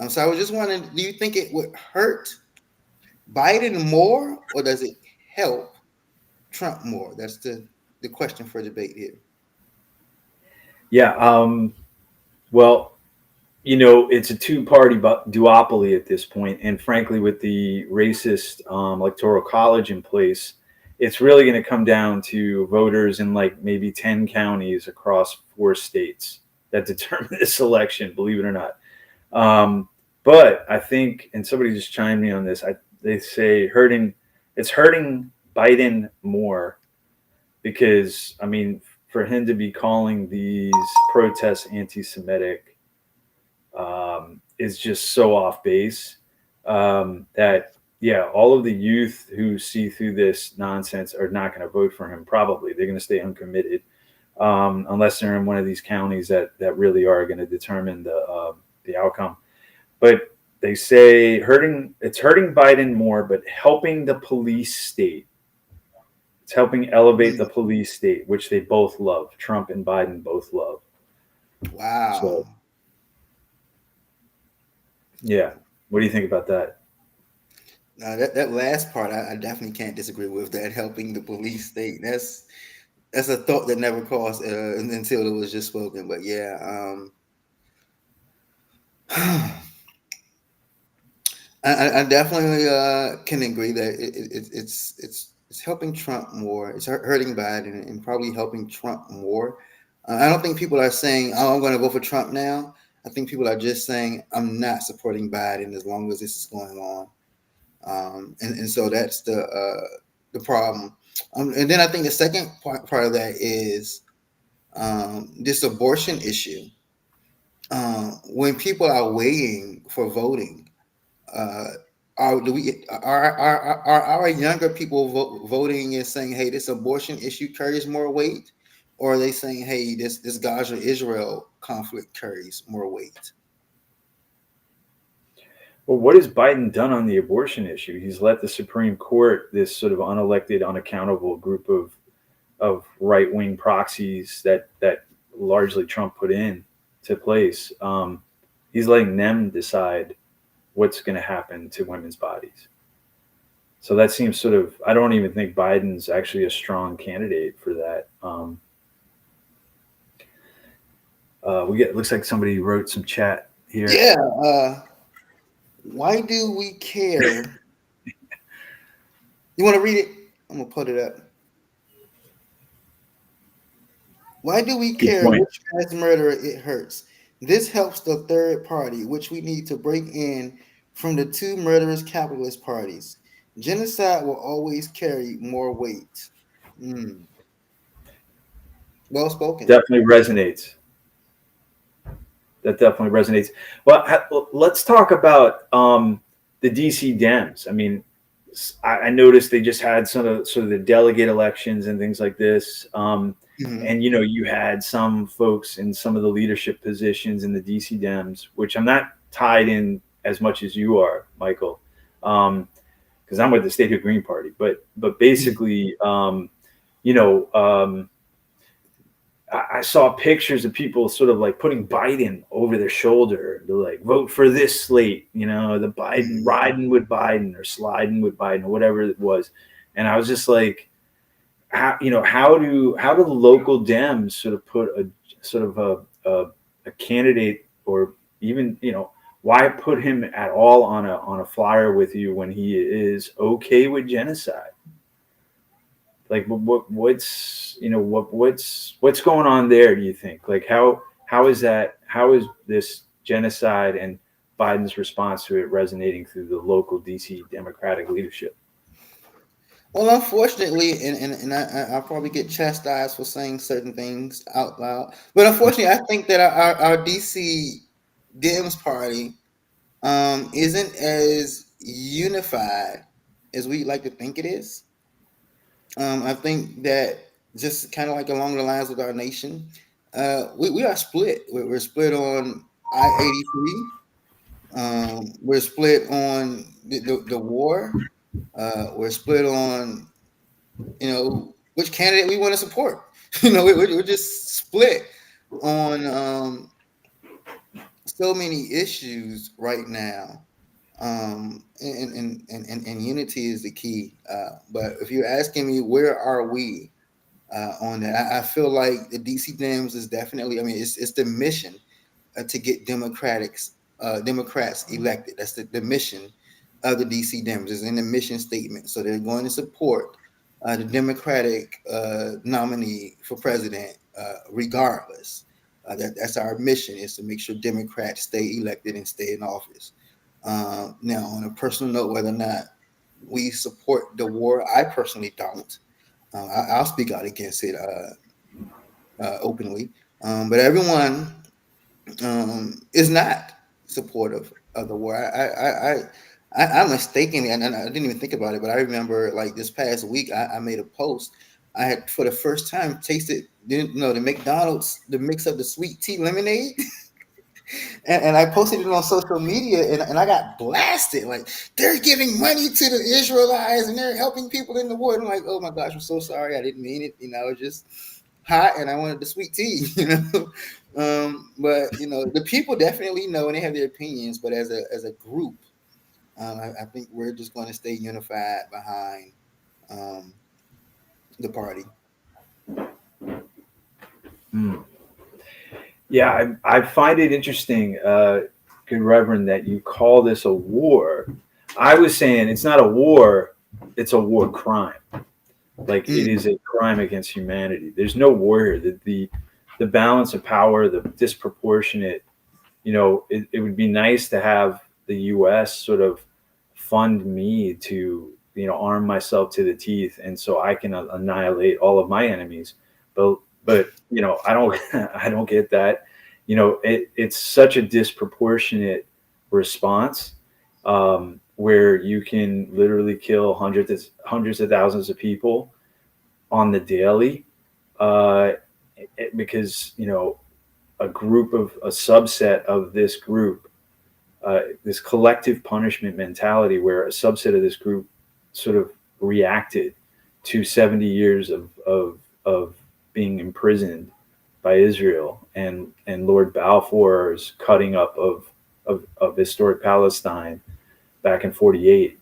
[SPEAKER 4] So I was just wondering, do you think it would hurt Biden more, or does it help Trump more? That's the question for debate here.
[SPEAKER 5] Yeah. Well, it's a two-party duopoly at this point, and frankly, with the racist electoral college in place, it's really going to come down to voters in like maybe 10 counties across 4 states that determine this election, believe it or not. But I think, and somebody just chimed me on this, they say it's hurting Biden more because, I mean, for him to be calling these protests anti-Semitic is just so off base that, yeah, all of the youth who see through this nonsense are not going to vote for him. Probably they're going to stay uncommitted unless they're in one of these counties that really are going to determine the outcome. But they say it's hurting Biden more, but helping the police state. It's helping elevate the police state, which they both love. Trump and Biden both love.
[SPEAKER 4] Wow.
[SPEAKER 5] So, yeah. What do you think about that?
[SPEAKER 4] That last part, I definitely can't disagree with that. Helping the police state. That's a thought that never crossed until it was just spoken. But yeah, I definitely can agree that it's helping Trump more. It's hurting Biden and probably helping Trump more. I don't think people are saying, "Oh, I'm going to vote for Trump now." I think people are just saying, "I'm not supporting Biden as long as this is going on." And so that's the problem. And then I think the second part of that is this abortion issue. When people are waiting for voting, are our younger people voting and saying, "Hey, this abortion issue carries more weight," or are they saying, "Hey, this Gaza Israel conflict carries more weight"?
[SPEAKER 5] Well, what has Biden done on the abortion issue? He's let the Supreme Court, this sort of unelected, unaccountable group of right-wing proxies that largely Trump put in to place. He's letting them decide what's going to happen to women's bodies. So that seems sort of, I don't even think Biden's actually a strong candidate for that. Looks like somebody wrote some chat here.
[SPEAKER 4] Yeah. Why do we care? You want to read it? I'm going to put it up. Why do we care which mass murderer it hurts? This helps the third party, which we need to break in from the two murderous capitalist parties. Genocide will always carry more weight. Well spoken.
[SPEAKER 5] Definitely resonates. That definitely resonates. Well, let's talk about the DC Dems. I mean, I noticed they just had sort of the delegate elections and things like this. And, you had some folks in some of the leadership positions in the DC Dems, which I'm not tied in as much as you are, Michael, because I'm with the State of Green Party. But basically, I saw pictures of people sort of like putting Biden over their shoulder. They're like, vote for this slate, the Biden, riding with Biden or sliding with Biden or whatever it was. And I was just like, how do the local Dems sort of put a candidate, or even, why put him at all on a flyer with you when he is okay with genocide? Like what's going on there? Do you think, like, how is this genocide and Biden's response to it resonating through the local DC Democratic leadership?
[SPEAKER 4] Well, unfortunately, and I'll probably get chastised for saying certain things out loud, but unfortunately, I think that our DC Dems party isn't as unified as we like to think it is. I think that, just kind of like along the lines with our nation, we are split. We're split on I-83. We're split on the war. We're split on, which candidate we want to support. We're just split on so many issues right now. And unity is the key. But if you're asking me, where are we on that? I feel like the DC Dems is definitely, it's the mission to get Democrats elected. That's the mission of the DC Dems, is in the mission statement. So they're going to support the Democratic nominee for president, regardless. That's our mission, is to make sure Democrats stay elected and stay in office. Now, on a personal note, whether or not we support the war, I personally don't. I'll speak out against it openly, but everyone is not supportive of the war. I mistakenly, and I didn't even think about it, but I remember like this past week, I made a post. I had for the first time tasted, the McDonald's, the mix of the sweet tea lemonade. And I posted it on social media, and I got blasted. Like, they're giving money to the Israelites and they're helping people in the war. And I'm like, oh my gosh, I'm so sorry. I didn't mean it. I was just hot and I wanted the sweet tea, But the people definitely know and they have their opinions. But as a group, I think we're just going to stay unified behind the party.
[SPEAKER 5] Yeah, I find it interesting, good Reverend, that you call this a war. I was saying it's not a war, it's a war crime. Like, it is a crime against humanity. There's no war here. The balance of power, the disproportionate, it would be nice to have the U.S. sort of fund me to, arm myself to the teeth, and so I can annihilate all of my enemies. But I don't get that. It's such a disproportionate response, where you can literally kill hundreds of thousands of people on the daily, because a subset of this group, this collective punishment mentality, where a subset of this group sort of reacted to 70 years of being imprisoned by Israel and Lord Balfour's cutting up of historic Palestine back in 48,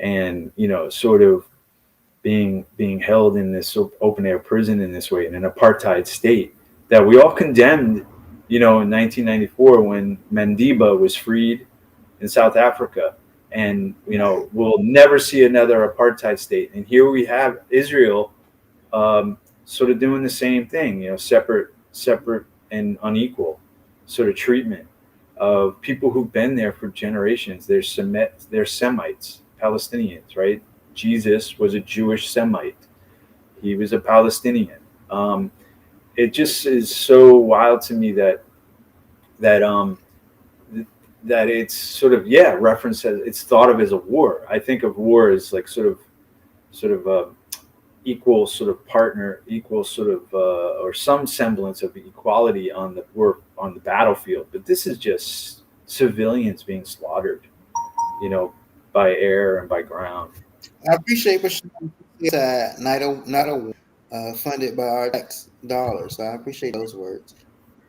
[SPEAKER 5] and sort of being held in this open air prison in this way, in an apartheid state that we all condemned, in 1994 when Madiba was freed in South Africa, and we'll never see another apartheid state. And here we have Israel, sort of doing the same thing, separate and unequal sort of treatment of people who've been there for generations. They're Semites, Palestinians, right? Jesus was a Jewish Semite. He was a Palestinian. It just is so wild to me that it's sort of, referenced as, it's thought of as a war. I think of war as like sort of equal sort of partner, equal sort of, or some semblance of equality on the battlefield. But this is just civilians being slaughtered, by air and by ground.
[SPEAKER 4] I appreciate what you said. Not a funded by our tax dollars. So I appreciate those words.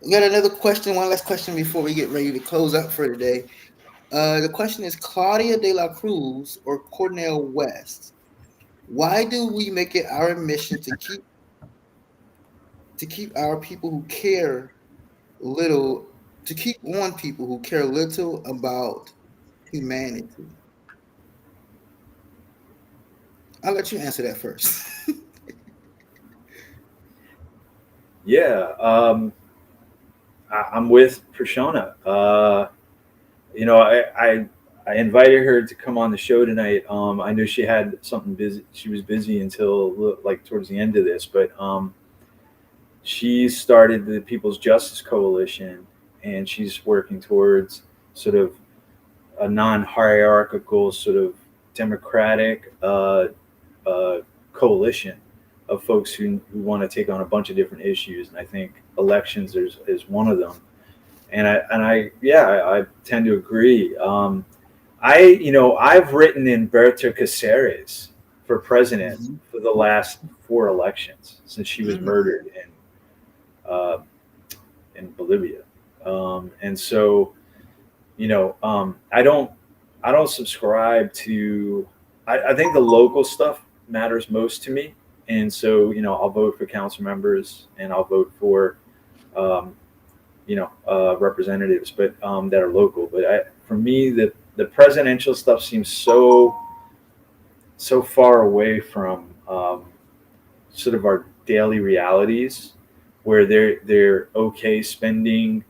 [SPEAKER 4] We got another question, one last question before we get ready to close up for today. The question is, Claudia De La Cruz or Cornel West? Why do we make it our mission to keep our people who care little, to keep on people who care little about humanity? I'll let you answer that first.
[SPEAKER 5] Yeah, I'm with Prashana. I invited her to come on the show tonight. I knew she had something busy. She was busy until like towards the end of this, but she started the People's Justice Coalition, and she's working towards sort of a non-hierarchical, sort of democratic coalition of folks who want to take on a bunch of different issues. And I think elections is one of them. And I tend to agree. I've written in Berta Cáceres for president for the last 4 elections since she was murdered in Bolivia. And so, I don't subscribe to, I think the local stuff matters most to me. And so, I'll vote for council members and I'll vote for, representatives, but that are local. But for me, the presidential stuff seems so far away from sort of our daily realities, where they're okay spending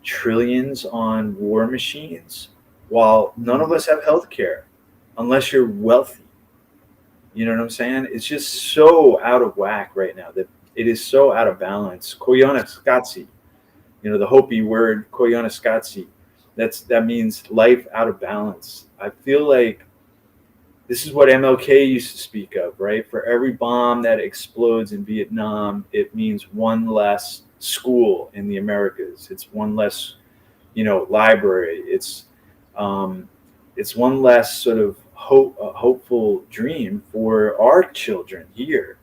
[SPEAKER 5] trillions on war machines while none of us have health care unless you're wealthy. You know what I'm saying? It's just so out of whack right now that it is so out of balance. Koyaanisqatsi, the Hopi word Koyaanisqatsi, that means life out of balance. I feel like this is what MLK used to speak of, right? For every bomb that explodes in Vietnam, it means one less school in the Americas. It's one less, library. It's one less sort of hopeful dream for our children here,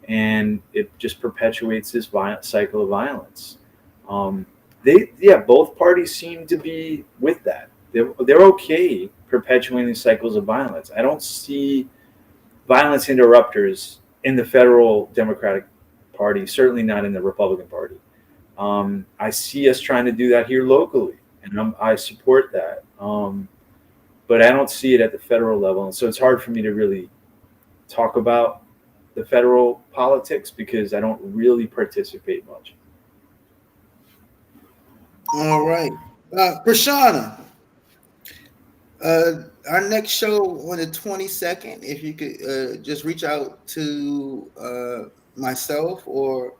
[SPEAKER 5] and it just perpetuates this cycle of violence. Both parties seem to be with that. They're okay perpetuating these cycles of violence. I don't see violence interrupters in the federal Democratic Party, certainly not in the Republican Party. I see us trying to do that here locally, and I support that. But I don't see it at the federal level. And so it's hard for me to really talk about the federal politics because I don't really participate much.
[SPEAKER 4] All right. Prashana, our next show on the 22nd, if you could just reach out to myself or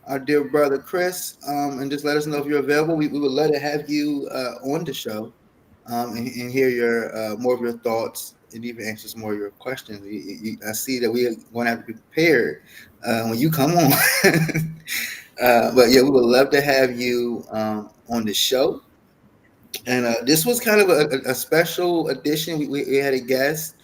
[SPEAKER 4] our dear brother Chris, and just let us know if you're available. We would love to have you on the show and hear your more of your thoughts and even answer some more of your questions. I see that we're going to have to be prepared when you come on. But yeah, we would love to have you on the show. And this was kind of a special edition. We had a guest,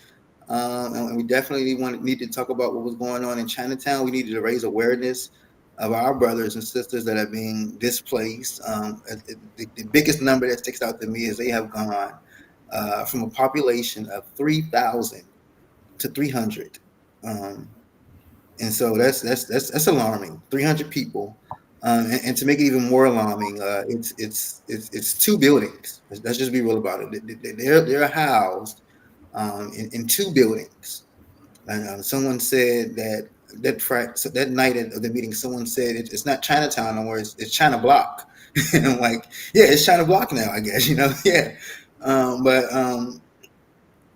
[SPEAKER 4] and we definitely need to talk about what was going on in Chinatown. We needed to raise awareness of our brothers and sisters that are being displaced. The biggest number that sticks out to me is they have gone from a population of 3,000 to 300, and so that's alarming. 300 people. And to make it even more alarming, it's two buildings. Let's just be real about it. They're housed in two buildings. And someone said that night of the meeting, someone said it's not Chinatown anymore. It's China Block. And I'm like, yeah, it's China Block now, I guess. Yeah. But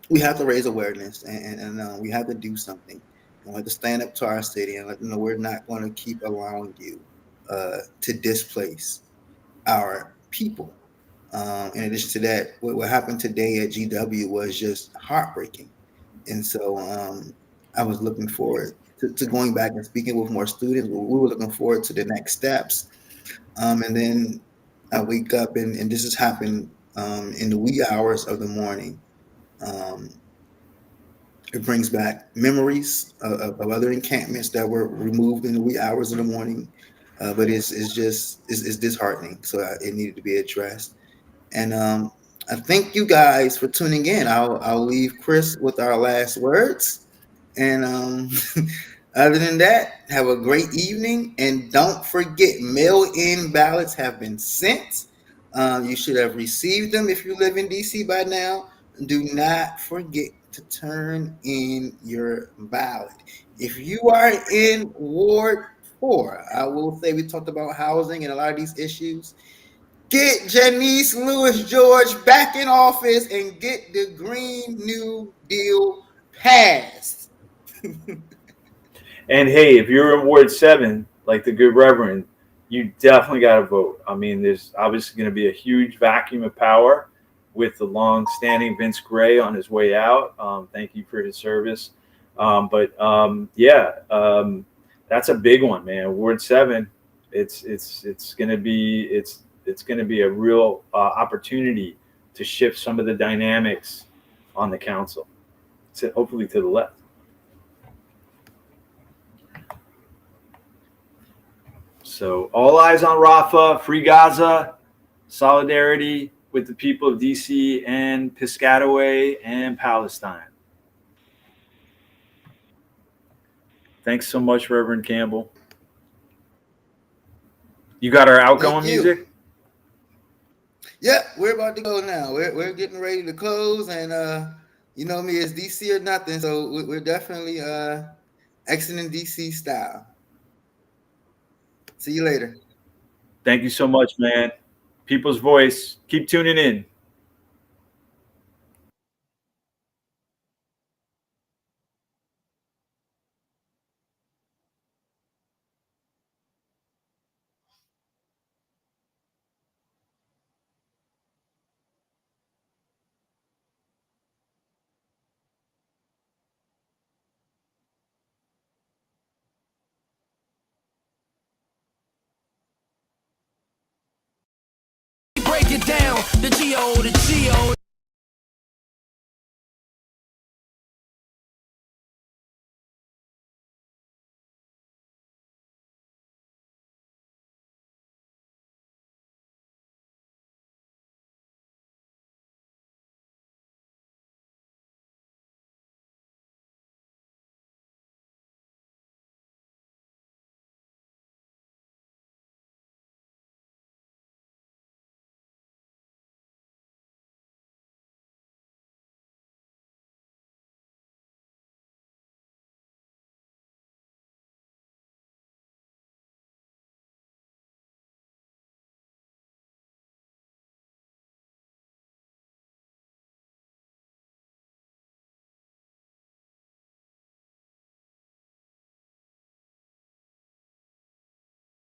[SPEAKER 4] we have to raise awareness, and we have to do something. We have to stand up to our city and let them know we're not going to keep allowing you to displace our people. In addition to that, what happened today at GW was just heartbreaking. And so I was looking forward to going back and speaking with more students. We were looking forward to the next steps. And then I wake up and this has happened in the wee hours of the morning. It brings back memories of other encampments that were removed in the wee hours of the morning. But it's disheartening. So it needed to be addressed. And I thank you guys for tuning in. I'll leave Chris with our last words. And other than that, have a great evening. And don't forget, mail-in ballots have been sent. You should have received them if you live in DC by now. Do not forget to turn in your ballot. If you are in Ward 4, I will say we talked about housing and a lot of these issues. Get Janice Lewis George back in office and get the Green New Deal passed.
[SPEAKER 5] And hey, if you're in Ward 7, like the good Reverend, you definitely got to vote. I mean, there's obviously going to be a huge vacuum of power with the long-standing Vince Gray on his way out. Thank you for his service. That's a big one, man. Ward 7, it's going to be a real opportunity to shift some of the dynamics on the council, hopefully to the left. So all eyes on Rafah, free Gaza, solidarity with the people of DC and Piscataway and Palestine. Thanks so much, Reverend Campbell. You got our outgoing music?
[SPEAKER 4] Yeah, we're about to go now. We're getting ready to close, and you know me, it's DC or nothing. So we're definitely Excellent DC style. See you later.
[SPEAKER 5] Thank you so much, man. People's Voice. Keep tuning in.
[SPEAKER 8] Break it down, the G-O, the G-O.